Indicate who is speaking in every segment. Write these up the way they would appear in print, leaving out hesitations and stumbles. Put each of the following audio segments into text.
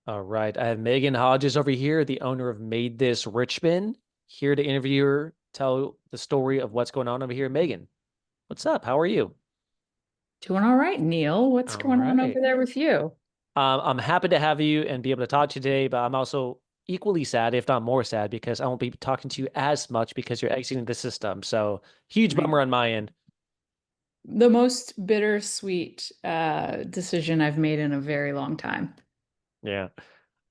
Speaker 1: All right. I have Megan Hodges over here, the owner of MaidThis Richmond, here to interview her, tell the story of what's going on over here. Megan, what's up? How are you?
Speaker 2: Doing all right, Neil. What's
Speaker 1: All
Speaker 2: going on
Speaker 1: right.
Speaker 2: over there with you?
Speaker 1: I'm happy to have you and be able to talk to you today, but I'm also equally sad, if not more sad, because I won't be talking to you as much because you're exiting the system. So huge
Speaker 2: Right.
Speaker 1: bummer on my end.
Speaker 2: The most bittersweet decision I've made in a very long time.
Speaker 1: Yeah.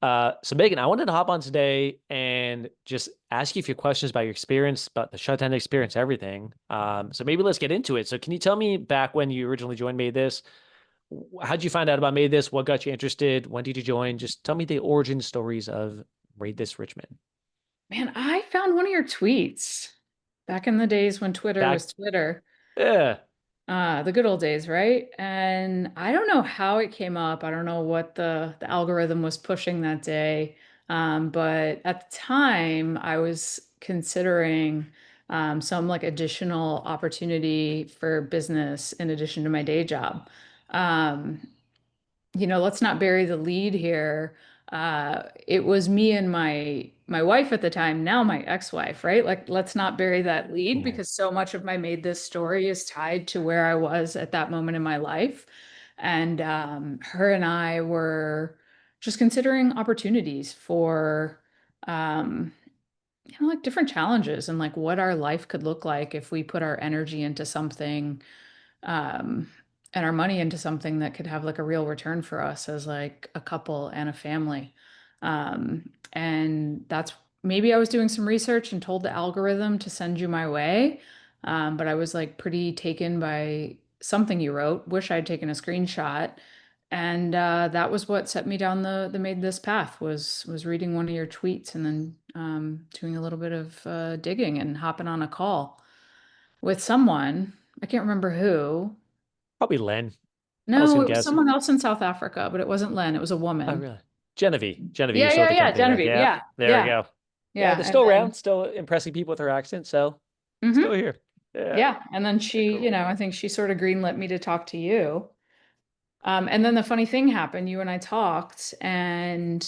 Speaker 1: So Megan, I wanted to hop on today and just ask you a few questions about your experience, about the shutdown experience, everything. So maybe let's get into it. So can you tell me back when you originally joined Made This? How'd you find out about Made This? What got you interested? When did you join? Just tell me the origin stories of Made This Richmond.
Speaker 2: Man, I found one of your tweets back in the days when Twitter
Speaker 1: Back,
Speaker 2: was Twitter.
Speaker 1: yeah.
Speaker 2: The good old days, right? And I don't know how it came up. I don't know what the algorithm was pushing that day. But at the time, I was considering some like additional opportunity for business in addition to my day job. Um, let's not bury the lead here. It was me and my wife at the time, now my ex-wife, right? Like, let's not bury that lead
Speaker 1: Yeah.
Speaker 2: because so much of my made this story is tied to where I was at that moment in my life. And her and I were just considering opportunities for like different challenges and like what our life could look like if we put our energy into something um, and our money into something that could have like a real return for us as like a couple and a family. And that's maybe I was doing some research and told the algorithm to send you my way. But I was like pretty taken by something you wrote. Wish I'd taken a screenshot. And that was what set me down the made this path was reading one of your tweets and then doing a little bit of digging and hopping on a call with someone. I can't remember who.
Speaker 1: Probably Len. I was
Speaker 2: No,
Speaker 1: gonna
Speaker 2: it was
Speaker 1: guess.
Speaker 2: someone else in South Africa, but it wasn't Len. It was a
Speaker 1: Oh,
Speaker 2: woman.
Speaker 1: really? Genevieve. Genevieve
Speaker 2: Yeah,
Speaker 1: used to with
Speaker 2: yeah,
Speaker 1: the
Speaker 2: yeah.
Speaker 1: company there.
Speaker 2: Genevieve.
Speaker 1: Yeah.
Speaker 2: Yeah,
Speaker 1: There we
Speaker 2: yeah,
Speaker 1: go. Yeah,
Speaker 2: yeah.
Speaker 1: they're
Speaker 2: And
Speaker 1: still around,
Speaker 2: then,
Speaker 1: still impressing people with her accent. So still
Speaker 2: hmm
Speaker 1: here. Yeah.
Speaker 2: yeah. And then
Speaker 1: Very
Speaker 2: she,
Speaker 1: cool.
Speaker 2: I think she sort of greenlit me to talk to you. And then the funny thing happened. You and I talked, and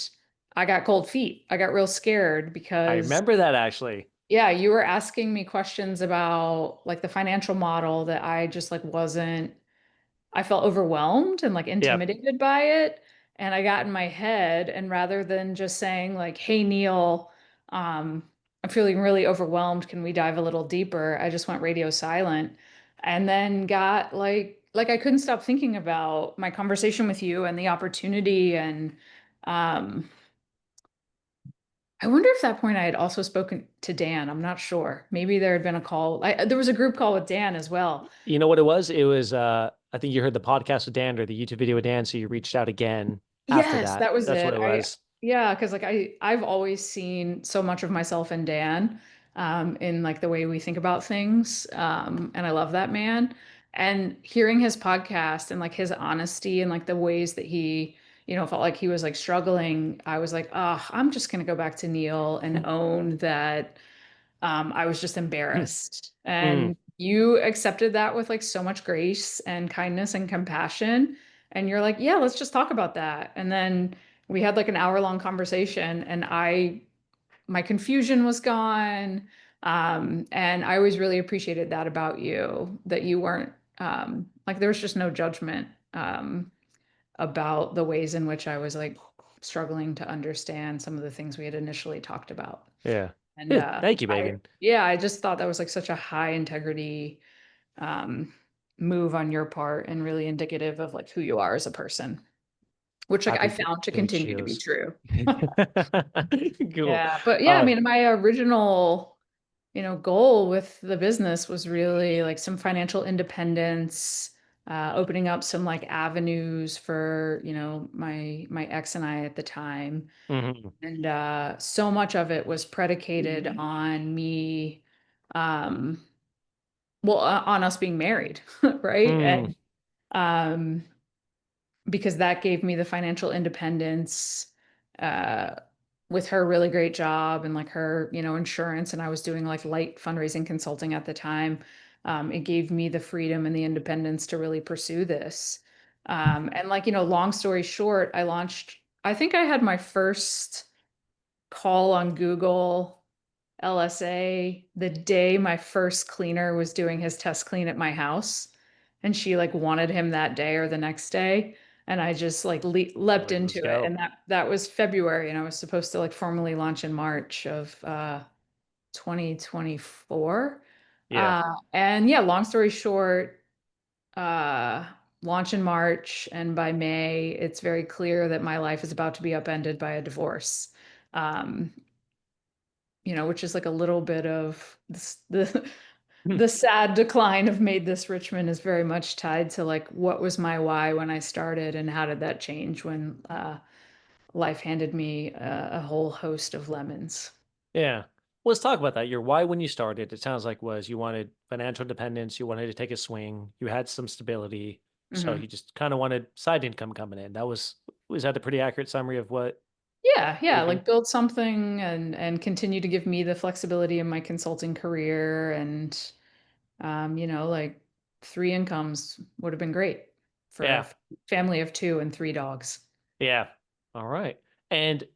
Speaker 2: I got cold feet. I got real scared
Speaker 1: I
Speaker 2: because,
Speaker 1: remember that actually.
Speaker 2: yeah, you were asking me questions about like the financial model that I just like wasn't I felt overwhelmed and like
Speaker 1: Yep.
Speaker 2: intimidated by it. And I got in my head, and rather than just saying, like, hey, Neil, I'm feeling really overwhelmed. Can we dive a little deeper? I just went radio silent and then got like I couldn't stop thinking about my conversation with you and the opportunity. And um, I wonder if at that point I had also spoken to Dan. I'm not sure. Maybe there had been a call. There was a group call with Dan as well.
Speaker 1: You know what it was? It was I think you heard the podcast with Dan or the YouTube video with Dan, so you reached out again after
Speaker 2: Yes,
Speaker 1: that.
Speaker 2: that was
Speaker 1: That's what
Speaker 2: it.
Speaker 1: it was.
Speaker 2: Yeah, because like I've always seen so much of myself in Dan, in like the way we think about things. And I love that man. And hearing his podcast and like his honesty and like the ways that he, felt like he was like struggling, I was like, oh, I'm just gonna go back to Neil and own that I was just embarrassed.
Speaker 1: Mm.
Speaker 2: And you accepted that with like so much grace and kindness and compassion. And you're like, yeah, let's just talk about that. And then we had like an hour-long conversation, and my confusion was gone. And I always really appreciated that about you, that you weren't like there was just no judgment about the ways in which I was like struggling to understand some of the things we had initially talked about.
Speaker 1: Yeah.
Speaker 2: And
Speaker 1: Yeah. Thank you, Megan.
Speaker 2: yeah, I just thought that was like such a high integrity um, move on your part and really indicative of like who you are as a person, which like I
Speaker 1: Happy to
Speaker 2: found to
Speaker 1: give you
Speaker 2: continue to be
Speaker 1: chills.
Speaker 2: true.
Speaker 1: Cool.
Speaker 2: Yeah, but yeah, I
Speaker 1: Uh
Speaker 2: mean, my original, goal with the business was really like some financial independence, opening up some like avenues for, my ex and I at the time.
Speaker 1: mhm.
Speaker 2: And so much of it was predicated on me, um, well, on us being married, right?
Speaker 1: Mm.
Speaker 2: And um, because that gave me the financial independence, uh, with her really great job and like her, insurance, and I was doing like light fundraising consulting at the time. It gave me the freedom and the independence to really pursue this. And like, long story short, I launched I think I had my first call on Google LSA the day my first cleaner was doing his test clean at my house. And she like wanted him that day or the next day. And I just like
Speaker 1: You're
Speaker 2: leapt
Speaker 1: like, let's
Speaker 2: into it.
Speaker 1: go.
Speaker 2: And that was February. And I was supposed to like formally launch in March of 2024.
Speaker 1: Yeah.
Speaker 2: And yeah, long story short, uh, launch in March. And by May, it's very clear that my life is about to be upended by a divorce. Um, which is like a little bit of the sad decline of MaidThis Richmond is very much tied to like what was my why when I started and how did that change when life handed me a whole host of lemons.
Speaker 1: Yeah. Well, let's talk about that. Your why when you started, it sounds like was you wanted financial independence, you wanted to take a swing, you had some stability, so
Speaker 2: Hmm.
Speaker 1: you just kind of wanted side income coming in. Was that a pretty accurate summary of what
Speaker 2: Yeah,
Speaker 1: you
Speaker 2: yeah,
Speaker 1: were doing?
Speaker 2: like build something and continue to give me the flexibility in my consulting career and like three incomes would have been great for a
Speaker 1: Yeah.
Speaker 2: family of two and three dogs.
Speaker 1: Yeah. All right. And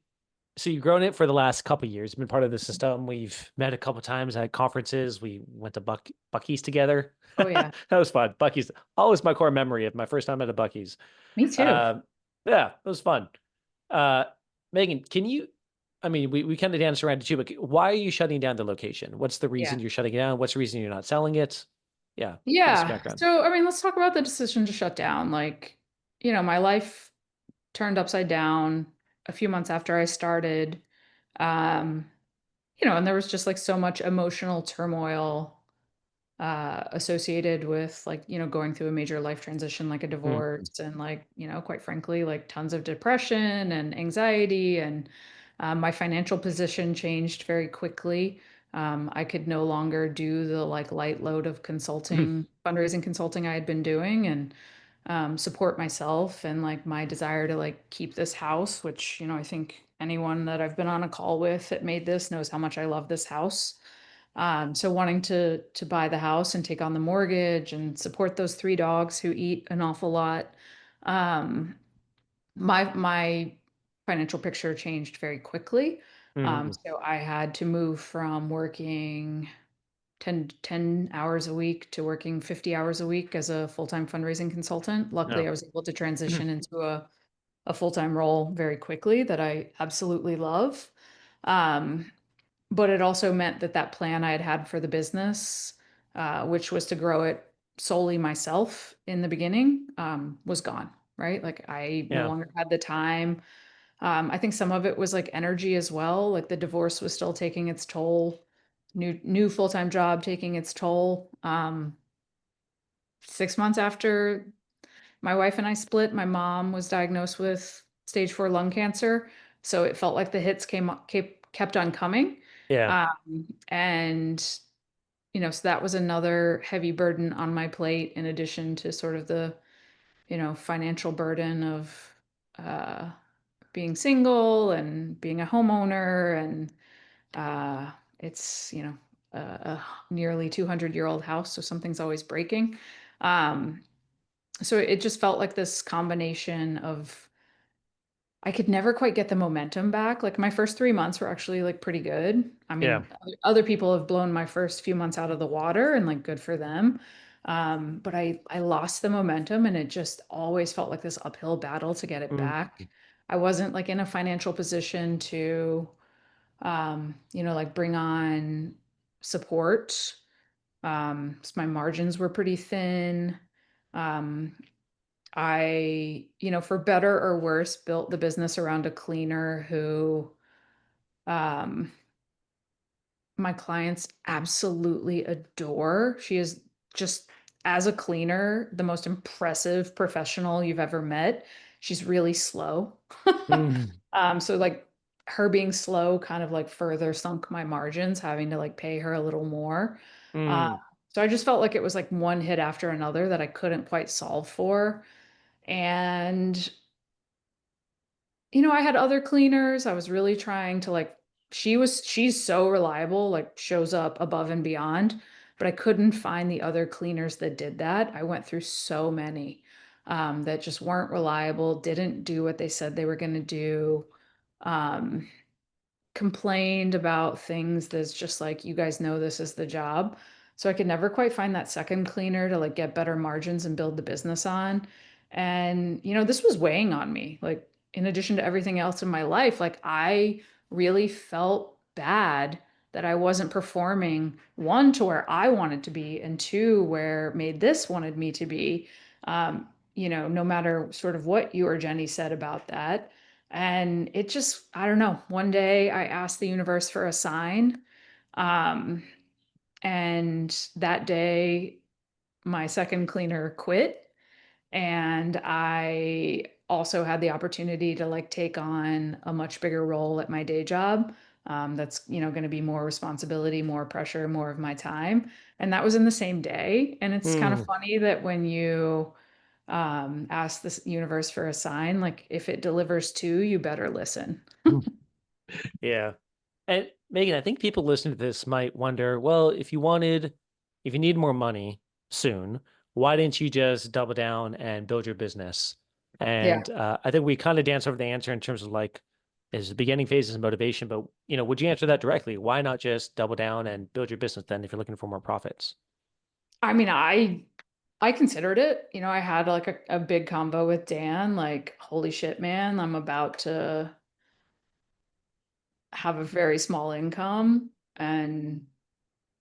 Speaker 1: so you've grown it for the last couple of years. You've been part of the system. We've met a couple times at conferences. We went to Bucky's together.
Speaker 2: Oh yeah,
Speaker 1: That was fun. Bucky's always my core memory of my first time at a Bucky's.
Speaker 2: me too.
Speaker 1: Um, yeah, it was fun. Uh, Megan, can you? I mean, we kind of danced around it too, but why are you shutting down the location? What's the
Speaker 2: Yeah.
Speaker 1: reason you're shutting it down? What's the reason you're not selling it? Yeah, give us some
Speaker 2: Yeah.
Speaker 1: background.
Speaker 2: So, I mean, let's talk about the decision to shut down. Like, my life turned upside down a few months after I started. Um, and there was just like so much emotional turmoil associated with like, going through a major life transition like a
Speaker 1: Mm,
Speaker 2: divorce and like, quite frankly, like tons of depression and anxiety. And my financial position changed very quickly. I could no longer do the like light load of
Speaker 1: mm,
Speaker 2: consulting, fundraising consulting I had been doing and support myself and like my desire to like keep this house, which, I think anyone that I've been on a call with that made this knows how much I love this house. So wanting to buy the house and take on the mortgage and support those three dogs who eat an awful lot. Um, my financial picture changed very quickly.
Speaker 1: mm,
Speaker 2: So I had to move from working 10 hours a week to working 50 hours a week as a full-time fundraising consultant. Luckily,
Speaker 1: no.
Speaker 2: I was able to transition into a full-time role very quickly that I absolutely love. Um, but it also meant that that plan I had had for the business, which was to grow it solely myself in the beginning, was gone, right? Like I no
Speaker 1: Yeah.
Speaker 2: longer had the time. I think some of it was like energy as well. Like the divorce was still taking its toll. New full-time job taking its toll. 6 months after my wife and I split, my mom was diagnosed with stage 4 lung cancer. So it felt like the hits kept on coming.
Speaker 1: Yeah.
Speaker 2: And, so that was another heavy burden on my plate, in addition to sort of the, financial burden of uh, being single and being a homeowner. And it's, a nearly 200-year-old house. So something's always breaking. Um, so it just felt like this combination of I could never quite get the momentum back. Like my first 3 months were actually like pretty good. I
Speaker 1: Yeah.
Speaker 2: mean, other people have blown my first few months out of the water and like good for them. But I lost the momentum and it just always felt like this uphill battle to get it
Speaker 1: Mm,
Speaker 2: back. I wasn't like in a financial position to like bring on support. So my margins were pretty thin. Um, for better or worse, built the business around a cleaner who um, my clients absolutely adore. She is just, as a cleaner, the most impressive professional you've ever met. She's really slow.
Speaker 1: mm,
Speaker 2: So like her being slow kind of like further sunk my margins, having to like pay her a little more. Uh,
Speaker 1: mm.
Speaker 2: so I just felt like it was like one hit after another that I couldn't quite solve for. And I had other cleaners. I was really trying to like, she's so reliable, like shows up above and beyond, but I couldn't find the other cleaners that did that. I went through so many. that just weren't reliable, didn't do what they said they were going to do. Um, Complained about things that's just like, you guys know this is the job. So I could never quite find that second cleaner to like get better margins and build the business on. And, this was weighing on me. Like, in addition to everything else in my life, like, I really felt bad that I wasn't performing, one, to where I wanted to be, and two, where Made This wanted me to be. No matter sort of what you or Jenny said about that. And it just, I don't know. One day I asked the universe for a sign. Um, and that day, my second cleaner quit. And I also had the opportunity to like take on a much bigger role at my day job. That's, going to be more responsibility, more pressure, more of my time. And that was in the same day. And it's kind of
Speaker 1: Hmm.
Speaker 2: funny that when you ask the universe for a sign, like if it delivers two, you better listen.
Speaker 1: Yeah. And Megan, I think people listening to this might wonder, well, if you need more money soon, why didn't you just double down and build your business?
Speaker 2: Yeah.
Speaker 1: And I think we kind of danced over the answer in terms of like, is the beginning phases motivation, but would you answer that directly? Why not just double down and build your business then if you're looking for more profits?
Speaker 2: I mean, I considered it. I had like a big combo with Dan, like, holy shit, man, I'm about to have a very small income. And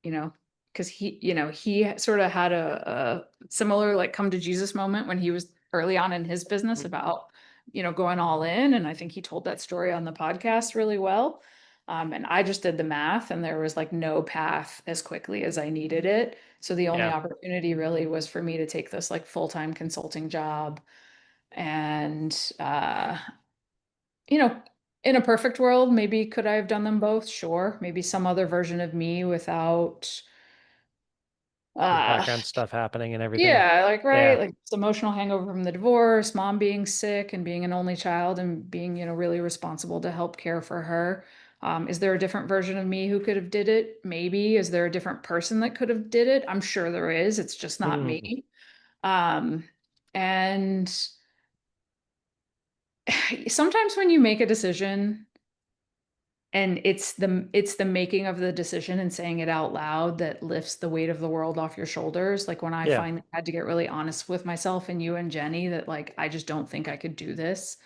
Speaker 2: you know, because he sort of had a similar like come to Jesus moment when he was early on in his business about, going all in. And I think he told that story on the podcast really well. And I just did the math, and there was like no path as quickly as I needed it. So the only
Speaker 1: Yeah.
Speaker 2: opportunity really was for me to take this like full-time consulting job. And, you know, in a perfect world, maybe could I have done them both? Sure. Maybe some other version of me without
Speaker 1: The
Speaker 2: uh
Speaker 1: background stuff happening and everything.
Speaker 2: yeah, like, right,
Speaker 1: Yeah.
Speaker 2: like this emotional hangover from the divorce, mom being sick and being an only child and being, really responsible to help care for her. Is there a different version of me who could have did it? Maybe. Is there a different person that could have did it? I'm sure there is. It's just not
Speaker 1: Mm.
Speaker 2: me. Um, and sometimes when you make a decision and it's the making of the decision and saying it out loud that lifts the weight of the world off your shoulders. Like when I
Speaker 1: Yeah.
Speaker 2: finally had to get really honest with myself and you and Jenny that like I just don't think I could do this.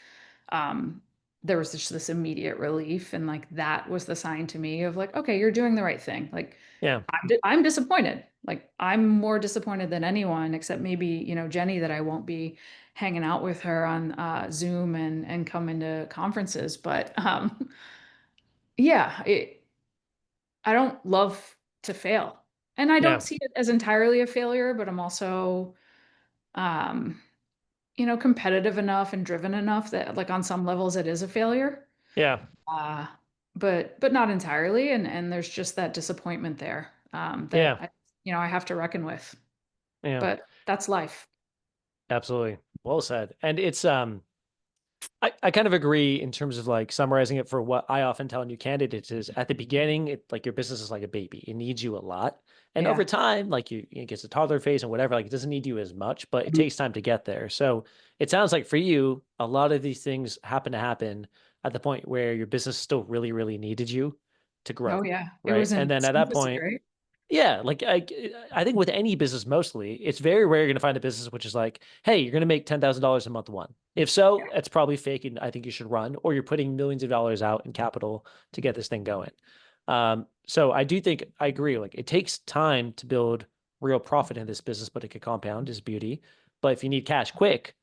Speaker 2: Um, there was just this immediate relief, and like that was the sign to me of like, okay, you're doing the right thing. Like
Speaker 1: Yeah.
Speaker 2: I'm disappointed. Like I'm more disappointed than anyone, except maybe Jenny, that I won't be hanging out with her on Zoom and come into conferences. But yeah, I don't love to fail. And I don't
Speaker 1: Yeah.
Speaker 2: see it as entirely a failure, but I'm also, um, competitive enough and driven enough that like on some levels it is a failure.
Speaker 1: Yeah.
Speaker 2: Uh, but not entirely. And there's just that disappointment there, that
Speaker 1: Yeah.
Speaker 2: I have to reckon with.
Speaker 1: Yeah.
Speaker 2: But that's life.
Speaker 1: Absolutely. Well said. And it's I kind of agree in terms of like summarizing it for what I often tell new candidates is at the beginning, like your business is like a baby. It needs you a lot. And over
Speaker 2: Yeah.
Speaker 1: time, like it gets a toddler phase and whatever, like it doesn't need you as much, but it
Speaker 2: Mhm.
Speaker 1: takes time to get there. So it sounds like for you, a lot of these things happen at the point where your business still really, really needed you to
Speaker 2: Oh
Speaker 1: grow.
Speaker 2: yeah. It
Speaker 1: Right.
Speaker 2: was
Speaker 1: And
Speaker 2: in
Speaker 1: then at
Speaker 2: its
Speaker 1: that
Speaker 2: infancy,
Speaker 1: point,
Speaker 2: right?
Speaker 1: yeah, like I think with any business mostly, it's very rare you're gonna find a business which is like, hey, you're gonna make $10,000 a month one. If so, it's probably fake and I think you should run, or you're putting millions of dollars out in capital to get this thing going. So I do think I agree. Like it takes time to build real profit in this business, but it could compound is beauty. But if you need cash quick,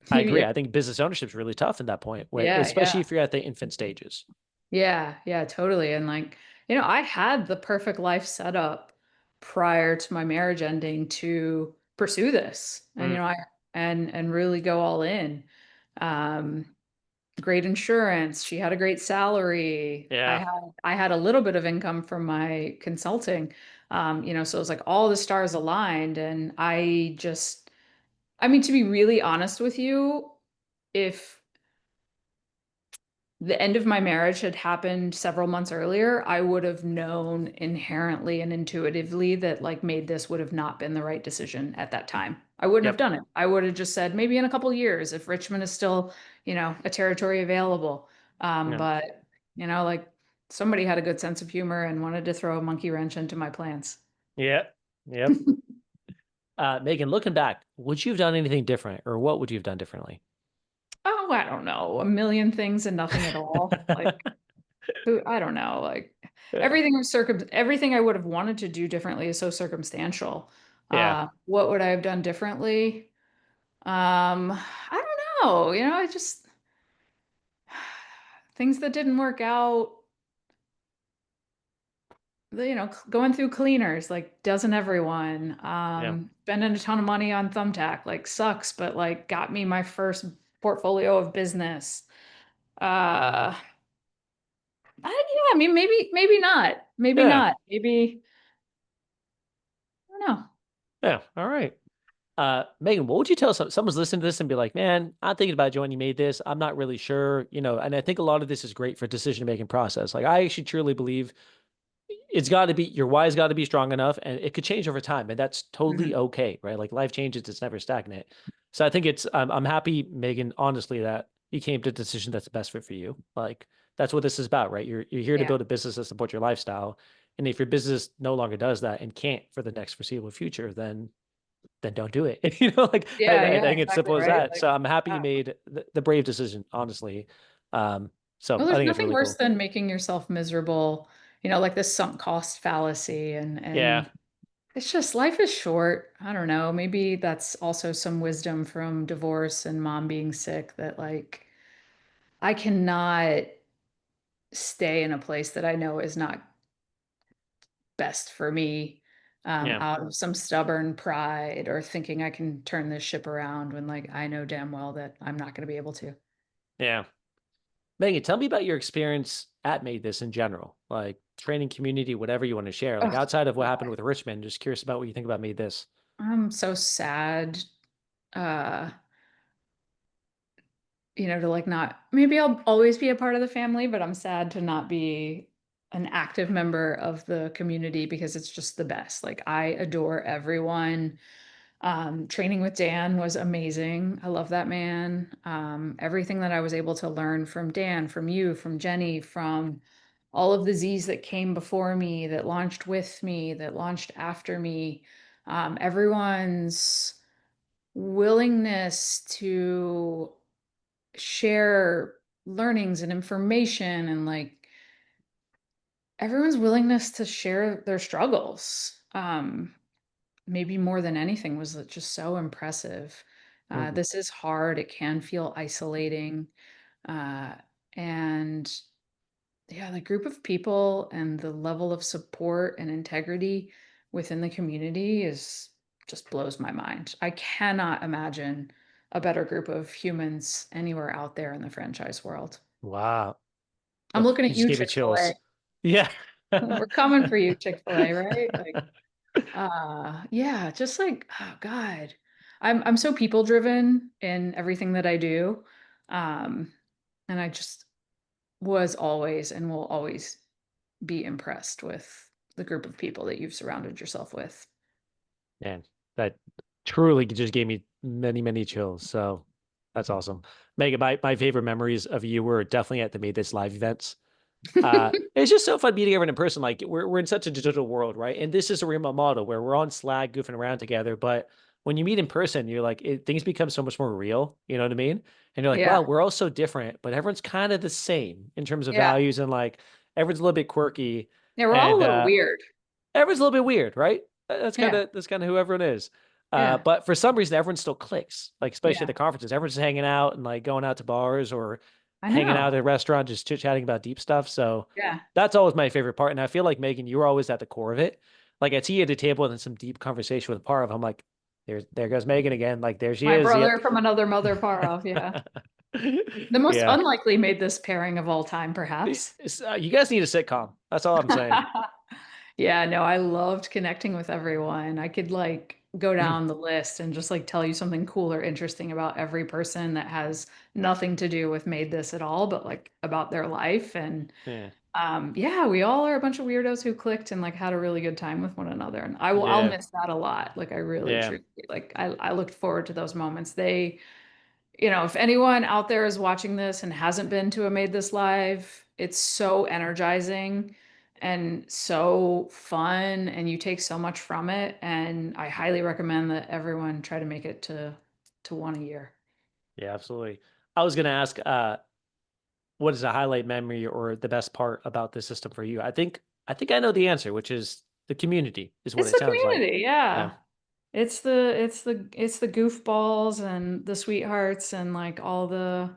Speaker 1: I agree.
Speaker 2: Yeah.
Speaker 1: I think business ownership is really tough in that point, where
Speaker 2: Yeah.
Speaker 1: especially
Speaker 2: Yeah.
Speaker 1: if you're at the infant stages.
Speaker 2: Yeah, yeah, totally. And like, I had the perfect life set up prior to my marriage ending to pursue this. And
Speaker 1: Mm,
Speaker 2: and really go all in. Um, Great insurance. She had a great salary. I
Speaker 1: yeah,
Speaker 2: had I had a little bit of income from my consulting. So it was like all the stars aligned. And I mean, to be really honest with you, if the end of my marriage had happened several months earlier, I would have known inherently and intuitively that like Made This would have not been the right decision at that time. I wouldn't have
Speaker 1: Yep.
Speaker 2: done it. I would have just said maybe in a couple years if Richmond is still, a territory available.
Speaker 1: Yeah.
Speaker 2: But like somebody had a good sense of humor and wanted to throw a monkey wrench into my plans.
Speaker 1: Yeah. Yep. Megan, looking back, would you have done anything different, or what would you have done differently?
Speaker 2: Oh, I don't know, a million things and nothing at all. Like I don't know, like
Speaker 1: Yeah.
Speaker 2: everything I would have wanted to do differently is so circumstantial.
Speaker 1: Yeah.
Speaker 2: What would I have done differently? I don't know, I just things that didn't work out, going through cleaners, like doesn't everyone?
Speaker 1: Yeah.
Speaker 2: Spending a ton of money on Thumbtack, like sucks, but like got me my first portfolio of business. Uh, yeah, I mean, maybe not. Maybe
Speaker 1: Yeah.
Speaker 2: not. Maybe, I don't know.
Speaker 1: Yeah. All right. Megan, what would you tell someone's listening to this and be like, man, I'm thinking about joining Made This. I'm not really sure, and I think a lot of this is great for decision making process. Like I actually truly believe it's got to be your why's got to be strong enough and it could change over time and that's totally
Speaker 2: Mhm.
Speaker 1: okay, right? Like life changes, it's never stagnant. So I think I'm happy, Megan, honestly, that you came to a decision that's the best fit for you. Like that's what this is about, right? You're here to
Speaker 2: Yeah.
Speaker 1: build a business that supports your lifestyle, and if your business no longer does that and can't for the next foreseeable future, then don't do it. Like
Speaker 2: Yeah,
Speaker 1: I
Speaker 2: yeah,
Speaker 1: think it's
Speaker 2: exactly
Speaker 1: simple as
Speaker 2: right.
Speaker 1: that.
Speaker 2: Like,
Speaker 1: So I'm happy you
Speaker 2: yeah.
Speaker 1: made the brave decision, honestly. So
Speaker 2: Well,
Speaker 1: I
Speaker 2: there's
Speaker 1: think it's
Speaker 2: nothing
Speaker 1: really
Speaker 2: worse
Speaker 1: cool.
Speaker 2: than making yourself miserable, like this sunk cost fallacy
Speaker 1: Yeah,
Speaker 2: and it's just life is short. I don't know. Maybe that's also some wisdom from divorce and mom being sick that like I cannot stay in a place that I know is not best for me
Speaker 1: yeah,
Speaker 2: out of some stubborn pride or thinking I can turn this ship around when like I know damn well that I'm not going to be able to.
Speaker 1: yeah. Megan, tell me about your experience at Made This in general, like training community, whatever you want to share. Like
Speaker 2: Oh,
Speaker 1: outside of what
Speaker 2: God.
Speaker 1: happened with Richmond, just curious about what you think about Made This.
Speaker 2: I'm so sad. Uh, to like not maybe I'll always be a part of the family, but I'm sad to not be an active member of the community because it's just the best. Like I adore everyone. Training with Dan was amazing. I love that man. Everything that I was able to learn from Dan, from you, from Jenny, from all of the Z's that came before me, that launched with me, that launched after me, everyone's willingness to share learnings and information and like everyone's willingness to share their struggles. Maybe more than anything was just so impressive.
Speaker 1: Hmm.
Speaker 2: This is hard. It can feel isolating. Uh, and yeah, the group of people and the level of support and integrity within the community is just blows my mind. I cannot imagine a better group of humans anywhere out there in the franchise world.
Speaker 1: Wow.
Speaker 2: I'm looking
Speaker 1: You
Speaker 2: at
Speaker 1: just
Speaker 2: you,
Speaker 1: gave me
Speaker 2: Chick-fil-A.
Speaker 1: chills. Yeah.
Speaker 2: We're coming for you, Chick-fil-A, right? Like, yeah, just like, oh God. I'm so people driven in everything that I do. Um, and I just was always and will always be impressed with the group of people that you've surrounded yourself with.
Speaker 1: Man, that truly just gave me many, many chills. So that's awesome. Megan, my favorite memories of you were definitely at the Made This live events. It's just so fun meeting everyone in person. Like we're in such a digital world, right? And this is a remote model where we're on Slack goofing around together. But when you meet in person, you're like, things become so much more real. You know what I mean? And you're like,
Speaker 2: Yeah.
Speaker 1: wow, we're all so different, but everyone's kind of the same in terms of
Speaker 2: Yeah.
Speaker 1: values and like everyone's a little bit quirky
Speaker 2: Yeah, we're all a
Speaker 1: and
Speaker 2: little weird.
Speaker 1: everyone's a little bit weird, right?
Speaker 2: Yeah.
Speaker 1: That's kind of who everyone is.
Speaker 2: Yeah.
Speaker 1: But for some reason, everyone still clicks. Like especially at
Speaker 2: Yeah.
Speaker 1: the conferences, everyone's just hanging out and like going out to bars or
Speaker 2: I
Speaker 1: hanging out
Speaker 2: know.
Speaker 1: at a restaurant, just chit chatting about deep stuff. So
Speaker 2: Yeah.
Speaker 1: that's always my favorite part. And I feel like Megan, you were always at the core of it. Like I see you at the table and then some deep conversation with Parv. I'm like, there goes Megan again. Like there she
Speaker 2: My
Speaker 1: is.
Speaker 2: brother
Speaker 1: Yep.
Speaker 2: from another mother far off. Yeah. The most
Speaker 1: Yeah.
Speaker 2: unlikely made this pairing of all time, perhaps.
Speaker 1: You guys need a sitcom. That's all I'm saying.
Speaker 2: Yeah, no, I loved connecting with everyone. I could like go down the list and just like tell you something cool or interesting about every person that has nothing to do with made this at all, but like about their life. And
Speaker 1: Yeah.
Speaker 2: Yeah, we all are a bunch of weirdos who clicked and like had a really good time with one another. And I'll
Speaker 1: Yeah.
Speaker 2: miss that a lot. Like I really
Speaker 1: Yeah.
Speaker 2: truly like I looked forward to those moments. If anyone out there is watching this and hasn't been to a Made This Live, it's so energizing and so fun and you take so much from it. And I highly recommend that everyone try to make it to one a year.
Speaker 1: Yeah, absolutely. I was gonna ask, what is a highlight memory or the best part about this system for you? I think I know the answer, which is the community, is what
Speaker 2: It's
Speaker 1: it
Speaker 2: the
Speaker 1: sounds like.
Speaker 2: community,
Speaker 1: Yeah.
Speaker 2: yeah. It's the goofballs and the sweethearts and like all the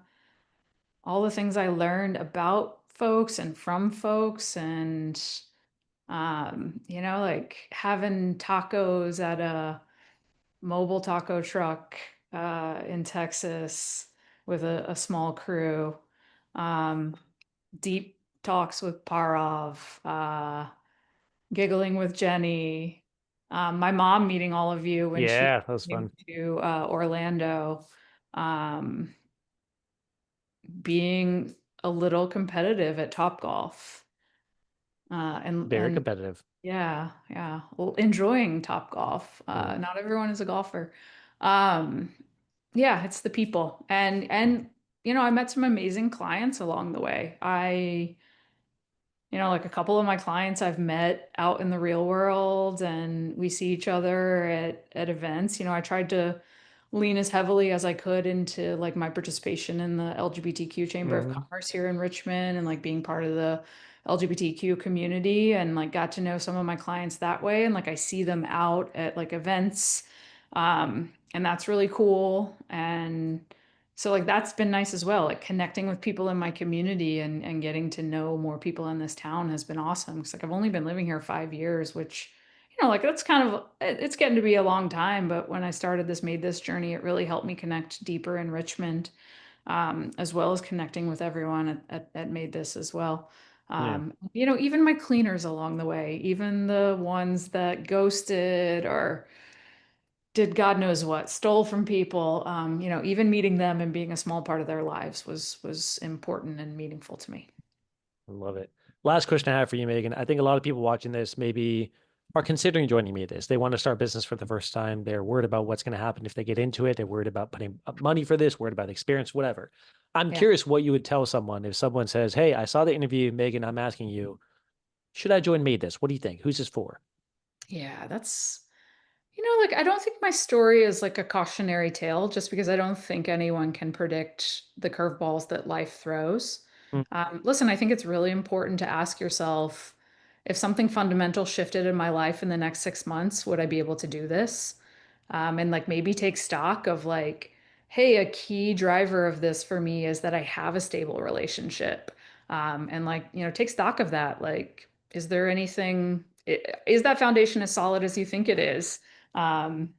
Speaker 2: things I learned about folks and from folks and like having tacos at a mobile taco truck in Texas with a small crew. Um, Deep talks with Parov, giggling with Jenny, my mom meeting all of you when she
Speaker 1: Yeah, that was
Speaker 2: came
Speaker 1: fun.
Speaker 2: to Orlando, um, being a little competitive at Topgolf,
Speaker 1: Very
Speaker 2: and
Speaker 1: competitive.
Speaker 2: yeah, yeah, well, enjoying Topgolf.
Speaker 1: Mm.
Speaker 2: Not everyone is a golfer. Um, yeah, it's the people, and I met some amazing clients along the way. Like a couple of my clients I've met out in the real world and we see each other at events. I tried to lean as heavily as I could into like my participation in the LGBTQ Chamber of
Speaker 1: Hmm.
Speaker 2: Commerce here in Richmond and like being part of the LGBTQ community and like got to know some of my clients that way and like I see them out at like events, and that's really cool. And so like that's been nice as well. Like connecting with people in my community and getting to know more people in this town has been awesome. Cause like I've only been living here 5 years, which, like that's kind of it's getting to be a long time. But when I started this made this journey, it really helped me connect deeper in Richmond, as well as connecting with everyone at Made This as well.
Speaker 1: Yeah.
Speaker 2: Even my cleaners along the way, even the ones that ghosted or did God knows what, stole from people. Even meeting them and being a small part of their lives was important and meaningful to me.
Speaker 1: I love it. Last question I have for you, Megan. I think a lot of people watching this maybe are considering joining me at this. They want to start business for the first time. They're worried about what's going to happen if they get into it. They're worried about putting up money for this, worried about the experience, whatever. I'm
Speaker 2: Yeah.
Speaker 1: curious what you would tell someone if someone says, "Hey, I saw the interview, Megan. I'm asking you, should I join Made This? What do you think? Who's this for?"
Speaker 2: Yeah, like I don't think my story is like a cautionary tale just because I don't think anyone can predict the curveballs that life throws.
Speaker 1: Mm.
Speaker 2: Listen, I think it's really important to ask yourself if something fundamental shifted in my life in the next 6 months, would I be able to do this? And like maybe take stock of like, hey, a key driver of this for me is that I have a stable relationship. And like, take stock of that. Like, is there anything, is that foundation as solid as you think it is? Um,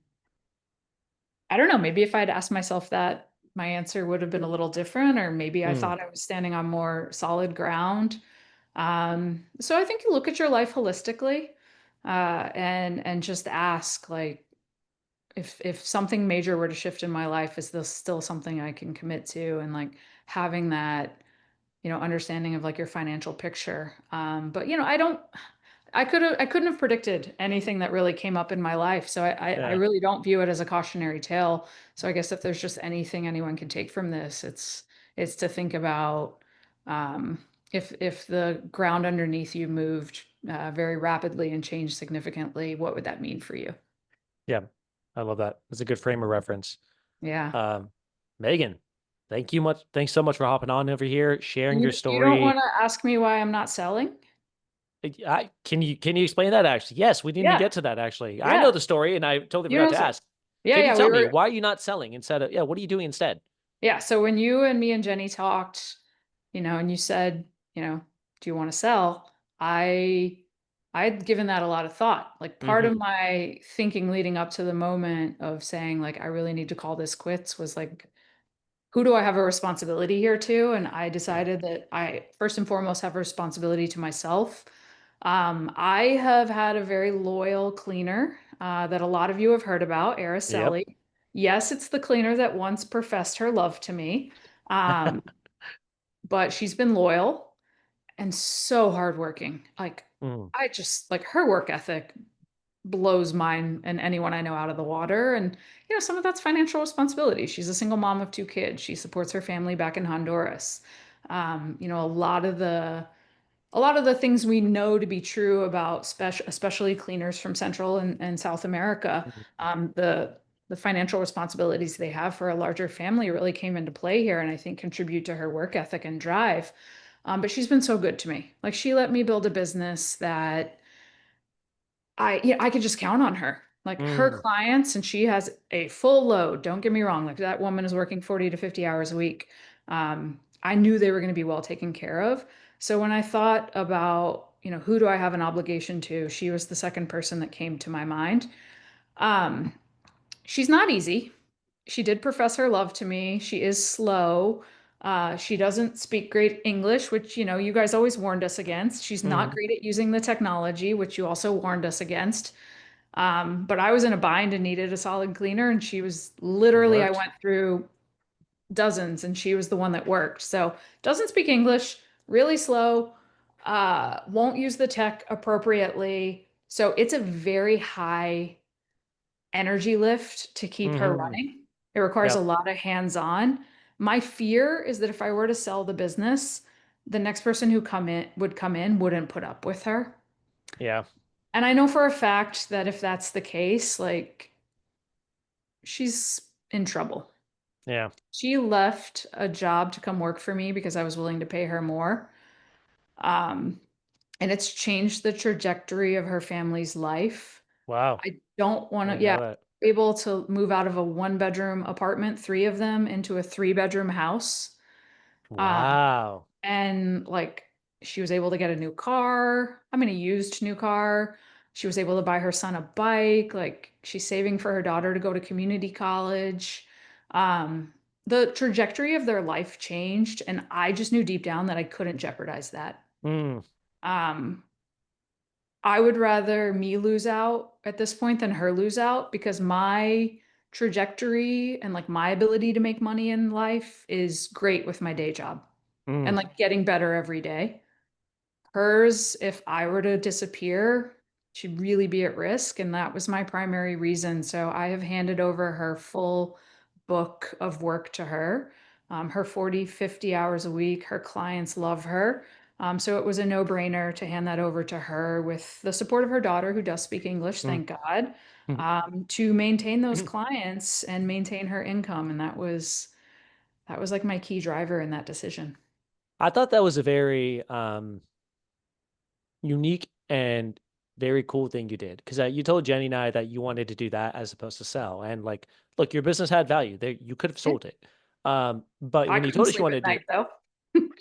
Speaker 2: I don't know. Maybe if I'd asked myself that, my answer would have been a little different, or maybe I
Speaker 1: Mm.
Speaker 2: thought I was standing on more solid ground. So I think you look at your life holistically, and just ask like, if something major were to shift in my life, is this still something I can commit to? And like having that, understanding of like your financial picture. But I couldn't have predicted anything that really came up in my life. So I
Speaker 1: Yeah.
Speaker 2: really don't view it as a cautionary tale. So I guess if there's just anything anyone can take from this, it's to think about, if the ground underneath you moved very rapidly and changed significantly, what would that mean for you?
Speaker 1: Yeah. I love that. It's a good frame of reference.
Speaker 2: Yeah.
Speaker 1: Um, Megan, thank you much. Thanks so much for hopping on over here, sharing your
Speaker 2: You don't want
Speaker 1: story.
Speaker 2: to ask me why I'm not selling?
Speaker 1: Can you explain that actually? Yes, we didn't even
Speaker 2: Yeah.
Speaker 1: get to that actually. I know
Speaker 2: Yeah.
Speaker 1: the story and I totally
Speaker 2: You
Speaker 1: forgot
Speaker 2: know,
Speaker 1: to
Speaker 2: so,
Speaker 1: ask.
Speaker 2: yeah,
Speaker 1: Can you
Speaker 2: yeah,
Speaker 1: tell me why are you not selling instead of, yeah, what are you doing instead?
Speaker 2: yeah. So when you and me and Jenny talked, and you said, do you want to sell? I I'd given that a lot of thought. Like part of
Speaker 1: Hmm.
Speaker 2: my thinking leading up to the moment of saying like I really need to call this quits was like, who do I have a responsibility here to? And I
Speaker 1: Yeah.
Speaker 2: decided that I first and foremost have a responsibility to myself. I have had a very loyal cleaner that a lot of you have heard about,
Speaker 1: Yep.
Speaker 2: Araceli. Yes, it's the cleaner that once professed her love to me, um, but she's been loyal. and so hardworking. Like
Speaker 1: Mm,
Speaker 2: I just like her work ethic blows mine and anyone I know out of the water. And, some of that's financial responsibility. She's a single mom of two kids. She supports her family back in Honduras. A lot of the things we know to be true about especially cleaners from Central and South America,
Speaker 1: mm,
Speaker 2: the financial responsibilities they have for a larger family really came into play here, and I think contribute to her work ethic and drive. But she's been so good to me. Like she let me build a business that I could just count on her. Like her
Speaker 1: mm,
Speaker 2: clients, and she has a full load. Don't get me wrong. Like that woman is working 40 to 50 hours a week. I knew they were going to be well taken care of. So when I thought about, who do I have an obligation to, she was the second person that came to my mind. Um, she's not easy. She did profess her love to me. She is slow. She doesn't speak great English, which, you guys always warned us against. She's not
Speaker 1: mm.
Speaker 2: great at using the technology, which you also warned us against. But I was in a bind and needed a solid cleaner, and she was
Speaker 1: It
Speaker 2: literally, I
Speaker 1: worked.
Speaker 2: went through dozens, and she was the one that worked. So doesn't speak English, really slow, won't use the tech appropriately. So it's a very high energy lift to keep her
Speaker 1: Hmm.
Speaker 2: running. It requires a
Speaker 1: Yep.
Speaker 2: lot of hands-on. My fear is that if I were to sell the business, the next person who come in wouldn't put up with her.
Speaker 1: Yeah.
Speaker 2: And I know for a fact that if that's the case, like she's in trouble.
Speaker 1: Yeah.
Speaker 2: She left a job to come work for me because I was willing to pay her more. Um, and it's changed the trajectory of her family's life.
Speaker 1: Wow.
Speaker 2: I don't want
Speaker 1: I
Speaker 2: to,
Speaker 1: didn't
Speaker 2: yeah,
Speaker 1: know that.
Speaker 2: able to move out of a one-bedroom apartment, three of them, into a three-bedroom house. Um,
Speaker 1: Wow.
Speaker 2: and like she was able to get a new car. I mean, a used new car. She was able to buy her son a bike. Like she's saving for her daughter to go to community college. Um, the trajectory of their life changed, and I just knew deep down that I couldn't jeopardize that.
Speaker 1: Mm,
Speaker 2: Um, I would rather me lose out at this point than her lose out because my trajectory and like my ability to make money in life is great with my day job and
Speaker 1: mm,
Speaker 2: like getting better every day. Hers, if I were to disappear, she'd really be at risk. And that was my primary reason. So I have handed over her full book of work to her. Her 40, 50 hours a week. Her clients love her. So it was a no-brainer to hand that over to her with the support of her daughter, who does speak English,
Speaker 1: mm,
Speaker 2: thank God,
Speaker 1: mm.
Speaker 2: to maintain those clients and maintain her income. And that was like my key driver in that decision.
Speaker 1: I thought that was a very unique and very cool thing you did because you told Jenny and I that you wanted to do that as opposed to sell. And like, look, your business had value. There, you could have
Speaker 2: Yeah.
Speaker 1: sold it. But
Speaker 2: I
Speaker 1: when you
Speaker 2: couldn't
Speaker 1: told us you
Speaker 2: sleep at
Speaker 1: wanted to,
Speaker 2: night though.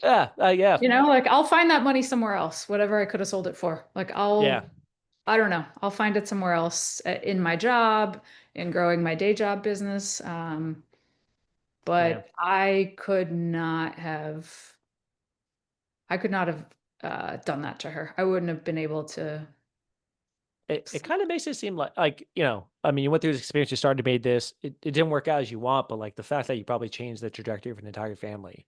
Speaker 1: yeah, yeah,
Speaker 2: Like I'll find that money somewhere else, whatever I could have sold it for. Like
Speaker 1: yeah,
Speaker 2: I don't know, I'll find it somewhere else in my job, in growing my day job business.
Speaker 1: yeah.
Speaker 2: But I could not have done that to her. I wouldn't have been able to
Speaker 1: It
Speaker 2: sleep.
Speaker 1: kind of makes it seem like, I mean, you went through this experience, you started, made this, it didn't work out as you want, but like the fact that you probably changed the trajectory of an entire family.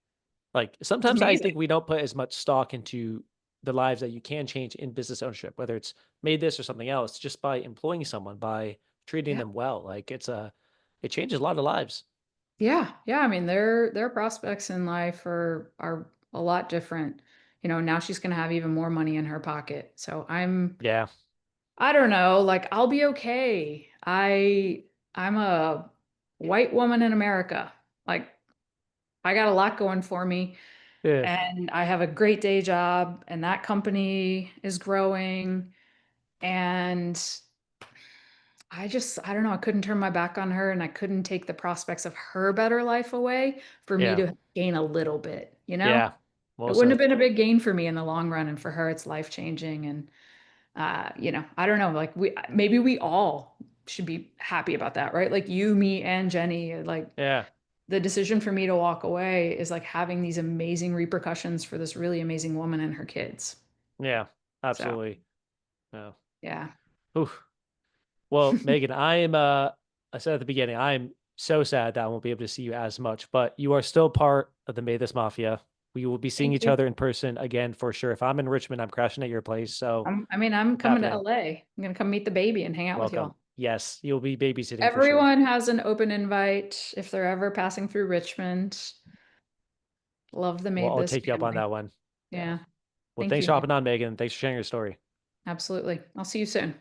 Speaker 1: Like
Speaker 2: It's
Speaker 1: sometimes I
Speaker 2: amazing.
Speaker 1: think we don't put as much stock into the lives that you can change in business ownership, whether it's made this or something else, just by employing someone, by treating
Speaker 2: Yeah.
Speaker 1: them well. Like it changes a lot of lives.
Speaker 2: Yeah. Yeah. I mean, their prospects in life are a lot different. Now she's gonna have even more money in her pocket. So
Speaker 1: Yeah.
Speaker 2: I don't know, like I'll be okay. I'm a white woman in America. Like I got a lot going for me
Speaker 1: Yeah.
Speaker 2: and I have a great day job and that company is growing and I don't know, I couldn't turn my back on her and I couldn't take the prospects of her better life away for me
Speaker 1: Yeah.
Speaker 2: to gain a little bit, you know?
Speaker 1: Yeah.
Speaker 2: It
Speaker 1: Well
Speaker 2: wouldn't have
Speaker 1: said.
Speaker 2: been a big gain for me in the long run and for her it's life-changing and I don't know, like maybe we all should be happy about that, right? Like you, me, and Jenny, like
Speaker 1: Yeah.
Speaker 2: the decision for me to walk away is like having these amazing repercussions for this really amazing woman and her kids.
Speaker 1: Yeah.
Speaker 2: So,
Speaker 1: Absolutely. Yeah.
Speaker 2: yeah.
Speaker 1: Oof. Well, Megan, I said at the beginning, I'm so sad that I won't be able to see you as much, but you are still part of the May This Mafia. we will be seeing
Speaker 2: Thank
Speaker 1: each
Speaker 2: you.
Speaker 1: other in person again for sure. If I'm in Richmond, I'm crashing at your place. So
Speaker 2: I'm
Speaker 1: it's
Speaker 2: coming to
Speaker 1: happening.
Speaker 2: LA. I'm gonna come meet the baby and hang out with
Speaker 1: Welcome.
Speaker 2: y'all.
Speaker 1: Yes, you'll be babysitting for sure.
Speaker 2: Everyone has an open invite if they're ever passing through Richmond. Love the
Speaker 1: Well,
Speaker 2: Made
Speaker 1: I'll
Speaker 2: This
Speaker 1: take you up on
Speaker 2: family.
Speaker 1: that one. Yeah.
Speaker 2: Yeah.
Speaker 1: Well,
Speaker 2: Thank
Speaker 1: thanks
Speaker 2: you.
Speaker 1: for hopping on, Megan. Thanks for sharing your story.
Speaker 2: Absolutely. I'll see you soon.